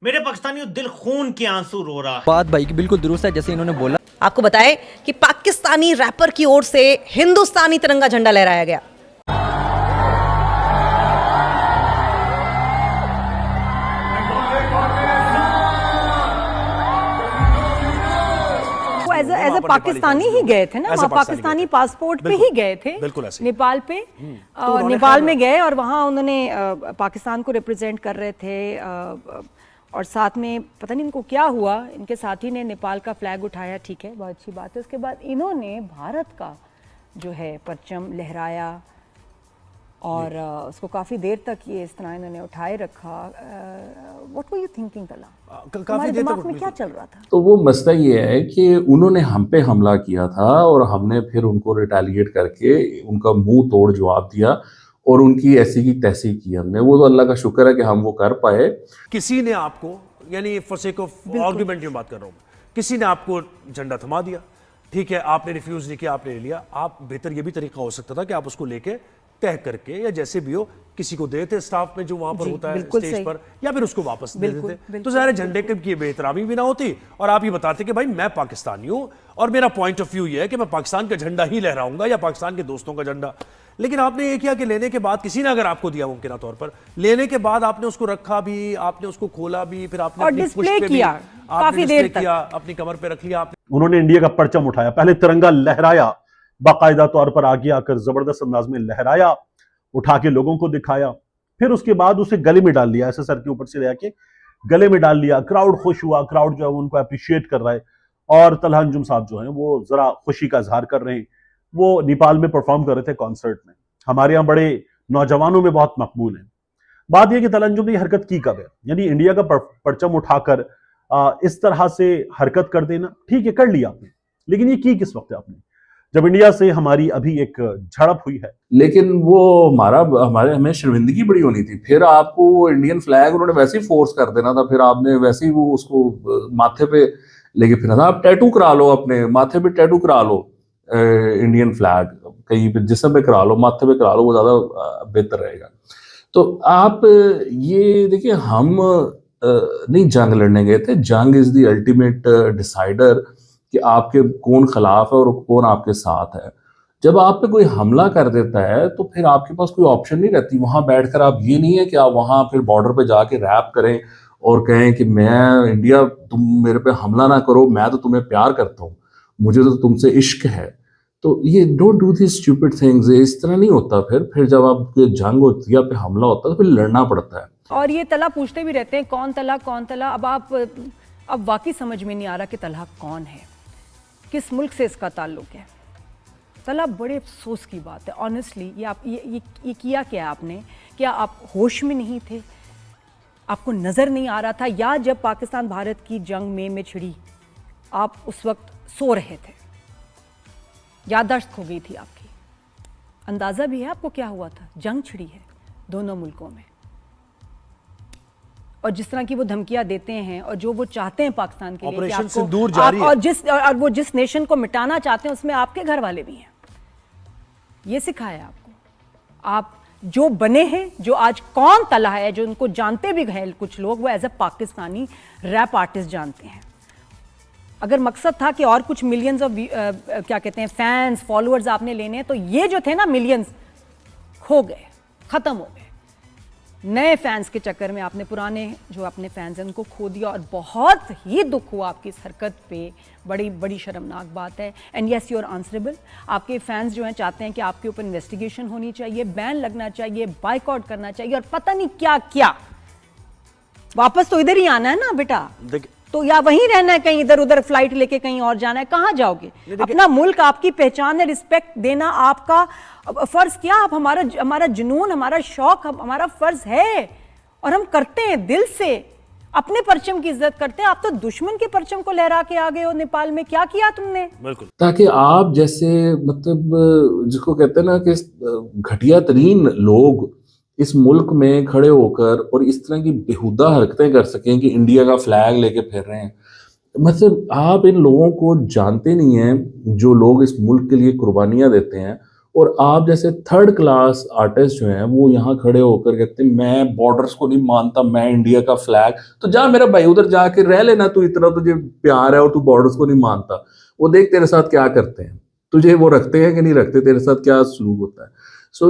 मेरे पाकिस्तानियों, दिल खून के आंसू रो रहा है। बात भाई की बिल्कुल दुरुस्त है, जैसे इन्होंने बोला। आपको बताएं कि पाकिस्तानी रैपर की ओर से हिंदुस्तानी तिरंगा झंडा लहराया गया। वो एज ए पाकिस्तानी ही गए थे ना, वहाँ पाकिस्तानी पासपोर्ट पे ही गए थे नेपाल पे। और नेपाल में गए और वहाँ उन्होंने पाकिस्तान को रिप्रेजेंट कर रहे थे। और साथ में पता नहीं इनको क्या हुआ, इनके साथी ने नेपाल का फ्लैग उठाया, ठीक है, बहुत अच्छी बात है। उसके बाद इन्होंने भारत का जो है परचम लहराया और उसको काफ़ी देर तक ये इस तरह इन्होंने उठाए रखा। व्हाट वर यू थिंकिंग तला? काफी देर तक में क्या चल रहा था? तो वो मसला ये है कि उन्होंने हम पे हमला किया था और हमने फिर उनको रिटेलिएट करके उनका मुंह तोड़ जवाब दिया और उनकी ऐसी की तैसी की हमने। वो तो अल्लाह का शुक्र है कि हम वो कर पाए। किसी ने आपको, यानी फॉर सेक ऑफ आर्गुमेंट की बात कर रहा हूँ, किसी ने आपको झंडा थमा दिया, ठीक है, आपने रिफ्यूज नहीं किया, आपने ले लिया। आप बेहतर ये भी तरीका हो सकता था कि आप उसको लेके तय करके या जैसे भी हो किसी को देते स्टाफ में जो वहां पर होता है स्टेज पर, या फिर उसको वापस दे देते, तो ज़ाहिर झंडे की बेहतरामी भी ना होती और आप ये बताते कि भाई मैं पाकिस्तानी हूं और मेरा पॉइंट ऑफ व्यू ये है कि मैं पाकिस्तान का झंडा ही लहराऊंगा या पाकिस्तान के दोस्तों का झंडा। लेकिन आपने ये किया कि लेने के बाद किसी ने अगर आपको दिया मुमकिन तौर पर, लेने के बाद आपने उसको रखा भी, आपने उसको खोला भी, फिर आपने डिस्प्ले किया, काफी देर तक अपनी कमर पे रख लिया। उन्होंने इंडिया का परचम उठाया, पहले तिरंगा लहराया, बाकायदा तौर पर आगे आकर जबरदस्त अंदाज में लहराया, उठा के लोगों को दिखाया, फिर उसके बाद उसे गले में डाल लिया, ऐसे सर के ऊपर से ले आके गले में डाल लिया। क्राउड खुश हुआ, क्राउड जो है उनको अप्रिशिएट कर रहा है। और तलहा अंजुम साहब जो हैं वो जरा खुशी का इजहार कर रहे हैं। वो नेपाल में परफॉर्म कर रहे थे कॉन्सर्ट में, हमारे यहाँ बड़े नौजवानों में बहुत मकबूल हैं। बात यह कि तलहा अंजुम ने हरकत की कब है, यानी इंडिया का परचम उठाकर इस तरह से हरकत कर देना, ठीक है कर लिया आपने, लेकिन ये की किस वक्त है आपने, जब इंडिया से हमारी अभी एक झड़प हुई है। लेकिन वो हमें शर्मिंदगी बड़ी होनी थी। फिर आपको वो इंडियन फ्लैग उन्होंने वैसे ही फोर्स कर देना था, फिर आपने वैसे ही वो उसको माथे पे लेके फिरना था। आप टैटू करा लो, अपने माथे पे टैटू करा लो इंडियन फ्लैग, कहीं पे जिस्म पे करा लो, माथे पे करा लो, वो ज्यादा बेहतर रहेगा। तो आप ये देखिए, हम नहीं जंग लड़ने गए थे, जंग इज द अल्टीमेट डिसाइडर कि आपके कौन खिलाफ है और कौन आपके साथ है। जब आप पे कोई हमला कर देता है तो फिर आपके पास कोई ऑप्शन नहीं रहती। वहां बैठकर आप, ये नहीं है कि आप वहां फिर बॉर्डर पे जाके रैप करें और कहें कि मैं इंडिया, तुम मेरे पे हमला ना करो, मैं तो तुम्हें प्यार करता हूँ, मुझे तो तुमसे इश्क है। तो ये don't do this stupid things, इस तरह नहीं होता। फिर जब आपके जंग होती है, पे हमला होता है, तो फिर लड़ना पड़ता है। और ये तला पूछते भी रहते हैं कौन तला कौन तला। अब वाकई समझ में नहीं आ रहा कि तला कौन है, किस मुल्क से इसका ताल्लुक है। तला बड़े अफसोस की बात है ऑनेस्टली। ये किया क्या आपने? क्या आप होश में नहीं थे, आपको नज़र नहीं आ रहा था, या जब पाकिस्तान भारत की जंग में छिड़ी आप उस वक्त सो रहे थे, याददाश्त खो गई थी आपकी? अंदाज़ा भी है आपको क्या हुआ था? जंग छिड़ी है दोनों मुल्कों में, और जिस तरह की वो धमकियां देते हैं और जो वो चाहते हैं पाकिस्तान के लिए कि आपको, और वो जिस नेशन को मिटाना चाहते हैं उसमें आपके घर वाले भी हैं। ये सिखाया आपको। आप जो बने हैं, जो आज कौन तला है, जो उनको जानते भी हैं कुछ लोग, वो as a Pakistani rap artist जानते हैं। अगर मकसद था कि और कुछ मिलियंस ऑफ क्या कहते हैं फैंस फॉलोअर्स आपने लेने हैं, तो ये जो थे ना मिलियंस खो गए, खत्म हो गए। नए फैंस के चक्कर में आपने पुराने जो अपने फैंस हैं उनको खो दिया, और बहुत ही दुख हुआ आपकी इस हरकत पे। बड़ी बड़ी शर्मनाक बात है। And yes you are answerable. आपके फैंस जो हैं चाहते हैं कि आपके ऊपर इन्वेस्टिगेशन होनी चाहिए, बैन लगना चाहिए, बाइकआउट करना चाहिए, और पता नहीं क्या क्या। वापस तो इधर ही आना है ना बेटा, तो या वहीं रहना है, कहीं इधर उधर फ्लाइट लेके कहीं और जाना है? कहाँ जाओगे? अपना मुल्क आपकी पहचान है, रिस्पेक्ट देना आपका फर्ज। क्या आप हमारा जुनून, हमारा शौक, हमारा फर्ज है, और हम करते हैं दिल से। अपने परचम की इज्जत करते हैं। आप तो दुश्मन के परचम को लहरा के आ गए हो नेपाल में। क्या किया तुमने? बिल्कुल, ताकि आप जैसे, मतलब जिसको कहते हैं ना कि घटिया तरीन लोग इस मुल्क में खड़े होकर और इस तरह की बेहुदा हरकतें कर सकें कि इंडिया का फ्लैग लेके फिर रहे हैं। मतलब आप इन लोगों को जानते नहीं हैं। जो लोग इस मुल्क के लिए कुर्बानियां देते हैं और आप जैसे थर्ड क्लास आर्टिस्ट जो हैं वो यहाँ खड़े होकर कहते हैं मैं बॉर्डर्स को नहीं मानता, मैं इंडिया का फ्लैग, तो जा मेरा भाई उधर जाके रह लेना, तू इतना तुझे प्यार है और तू बॉर्डर्स को नहीं मानता। वो देख तेरे साथ क्या करते हैं, तुझे वो रखते हैं कि नहीं रखते, तेरे साथ क्या सलूक होता है। सो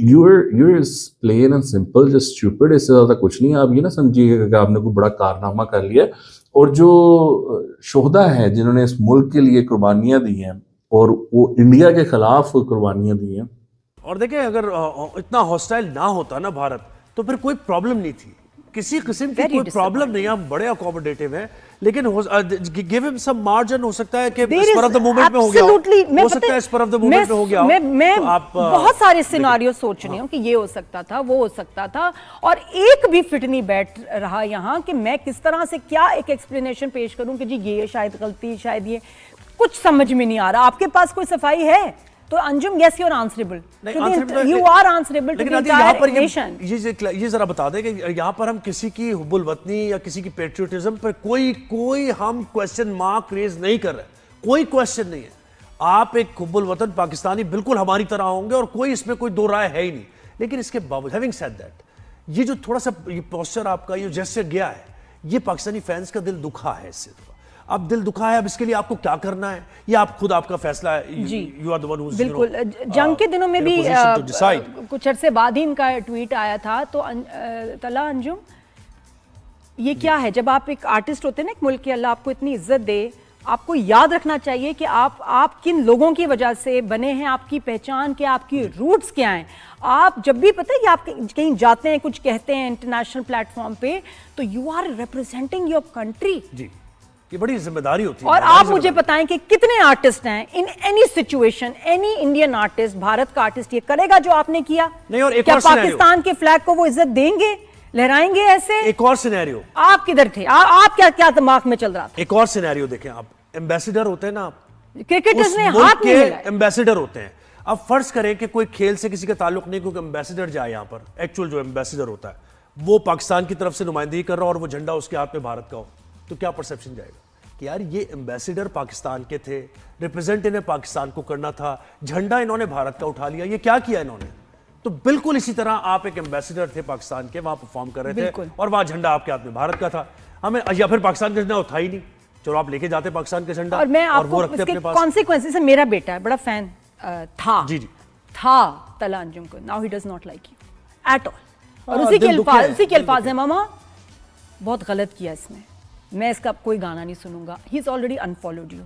you're plain and simple just stupid, इससे ज़्यादा कुछ नहीं है। आप ये ना समझिएगा कि आपने कोई बड़ा कारनामा कर लिया। और जो शोहदा हैं जिन्होंने इस मुल्क के लिए कुर्बानियाँ दी हैं और वो इंडिया के खिलाफ कुर्बानियाँ दी हैं, और देखें अगर इतना हॉस्टाइल ना होता ना भारत, तो फिर कोई प्रॉब्लम नहीं थी, किसी किस्म की कोई प्रॉब्लम नहीं। हम बड़े अकोमोडेटिव हैं, लेकिन गिव हिम सम मार्जिन, हो सकता है कि स्पर ऑफ द मोमेंट में हो गया हो सकता है स्पर ऑफ द मोमेंट में हो गया। मैं बहुत सारे सिनारियो सोच रही हूँ कि ये हो सकता था, वो हो सकता था, और एक भी फिट नहीं बैठ रहा यहाँ कि मैं किस तरह से क्या एक एक्सप्लेनेशन पेश करूँ कि जी ये शायद गलती, शायद ये कुछ समझ में नहीं आ रहा। आपके पास कोई सफाई है तो Anjum, yes you are answerable, you are answerable to the entire nation. ये जरा बता दें कि यहाँ पर हम किसी की हुब्बुल वतनी या किसी की पेट्रियोटिज्म पर कोई हम क्वेश्चन मार्क रेज नहीं कर रहे, कोई क्वेश्चन नहीं है। आप एक हुब्बुल वतन पाकिस्तानी बिल्कुल हमारी तरह होंगे और कोई इसमें कोई दो राय है ही नहीं। लेकिन इसके बावजूद हैविंग सेड दैट, ये जो थोड़ा सा ये पोस्चर आपका, ये जेस्चर गया है, ये पाकिस्तानी फैंस का दिल दुखा है इससे। अब दिल दुखा है, अब इसके लिए आपको क्या करना है, ये आप खुद, आपका फैसला है। जी, you are the one who is, बिल्कुल। जंग के दिनों में भी कुछ अरसे बाद ही इनका ट्वीट आया था। तो तला अंजुम, ये क्या है, जब आप एक आर्टिस्ट होते हैं ना एक मुल्क के, अल्लाह आपको इतनी इज्जत दे, आपको याद रखना चाहिए कि आप किन लोगों की वजह से बने हैं, आपकी पहचान क्या, आपकी रूट्स क्या हैं। आप जब भी पता है कि आप कहीं जाते हैं, कुछ कहते हैं इंटरनेशनल प्लेटफॉर्म पे, तो you are representing your country. जी, ये बड़ी जिम्मेदारी होती है। और आप मुझे बताएं कि कितने आर्टिस्ट हैं in any situation, any Indian artist, Bharat का आर्टिस्ट ये करेगा जो आपने किया? नहीं। और एक क्या और पाकिस्तान के फ्लैग को वो इज्जत देंगे, लहराएंगे ऐसे? एक और सिनेरियो, आप किधर थे? आप क्या दिमाग में चल रहा था? एक और सिनेरियो देखें आप, एम्बेसडर होते हैं ना, आप क्रिकेटर्स ने हाथ नहीं मिलाए, एम्बेसडर होते हैं। अब फर्ज करें कि कोई खेल से किसी का ताल्लुक नहीं, क्योंकि एम्बेसडर जाए यहाँ पर, एक्चुअल जो एम्बेसडर होता है वो पाकिस्तान की तरफ से नुमाइंदगी कर रहा हो और वो झंडा उसके हाथ में भारत का हो, तो क्या परसेप्शन जाएगा कि यार ये एम्बेसडर पाकिस्तान के थे, रिप्रेजेंट इन्हें पाकिस्तान को करना था, झंडा इन्होंने भारत का उठा लिया, ये क्या किया इन्होंने? तो बिल्कुल इसी तरह आप एक एम्बेसडर थे पाकिस्तान के, वहां परफॉर्म कर रहे थे और वहां झंडा आपके हाथ में भारत का था। हमें, या फिर पाकिस्तान का झंडा उठा ही नहीं, चलो आप लेके जाते पाकिस्तान का झंडा और मैं आपको इसके कॉन्सिक्वेंसेस से, मेरा बेटा है बड़ा फैन था, जी था तला अंजुम को, now he does not like you at all. और उसी के अल्फाज है, मामा बहुत गलत किया इसने, मैं इसका कोई गाना नहीं सुनूंगा, he is already unfollowed you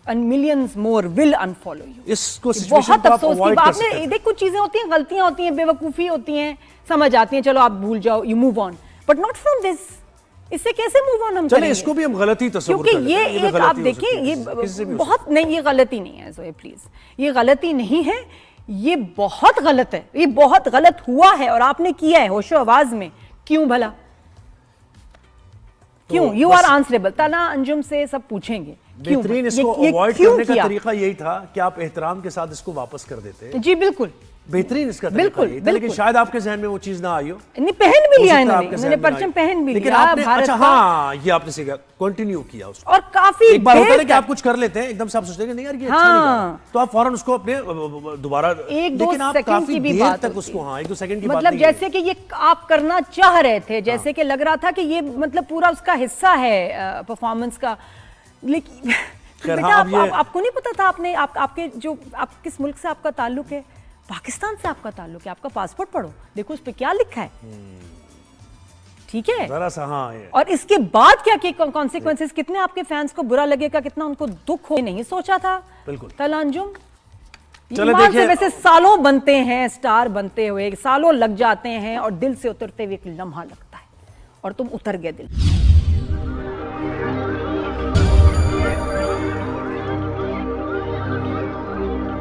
and millions more will unfollow you. इसको बहुत अफसोस की बात है। देख, कुछ चीजें होती हैं, गलतियां होती हैं, बेवकूफी होती हैं, समझ आती हैं, चलो आप भूल जाओ, you move on, but not from this. इससे कैसे मूव ऑन हम करेंगे? इसको भी हम गलती तस्वीर, क्योंकि ये एक, आप देखिए, ये बहुत नहीं, ये गलती नहीं है जोए, प्लीज, ये गलती नहीं है, ये बहुत गलत है, ये बहुत गलत हुआ है और आपने किया है होशो आवाज में। क्यों भला, क्यों? You are answerable. तला अंजुम से सब पूछेंगे क्यों? बेहतरीन इसको अवॉइड करने का तरीका यही था कि आप एहतराम के साथ इसको वापस कर देते। जी बिल्कुल, बेहतरीन इसका तरीका यही था, लेकिन शायद आपके जहन में वो चीज ना आई हो। नहीं, पहन भी लिया इन्होंने परचम पहन भी लिया भारत का। हाँ, ये आपने सीखा, कंटिन्यू किया उसको। और काफी एक बार होता है कि आप कुछ कर लेते हैं, एकदम से आप सोचते हैं नहीं यार ये अच्छा नहीं लगा, तो आप फौरन उसको अपने दोबारा, लेकिन आप काफी देर तक उसको, हाँ, 1-2 सेकंड की बात मतलब जैसे कि ये आप करना चाह रहे थे, जैसे कि लग रहा था कि ये मतलब पूरा उसका हिस्सा है परफॉर्मेंस का। लेकिन बेटा, आपको नहीं पता था, आपने आपके जो, आप किस मुल्क से आपका ताल्लुक है? पाकिस्तान से आपका ताल्लुक है। आपका पासपोर्ट पढ़ो, देखो उस पे क्या लिखा है, ठीक है? हाँ, और इसके बाद क्या क्या कॉन्सिक्वेंसेस, कितने आपके फैंस को बुरा लगेगा, कितना उनको दुख हो, नहीं सोचा था। बिल्कुल। तला अंजुम, ईमान से वैसे सालों बनते हैं, स्टार बनते हुए सालों लग जाते हैं और दिल से उतरते हुए एक लम्हा लगता है, और तुम उतर गए दिल।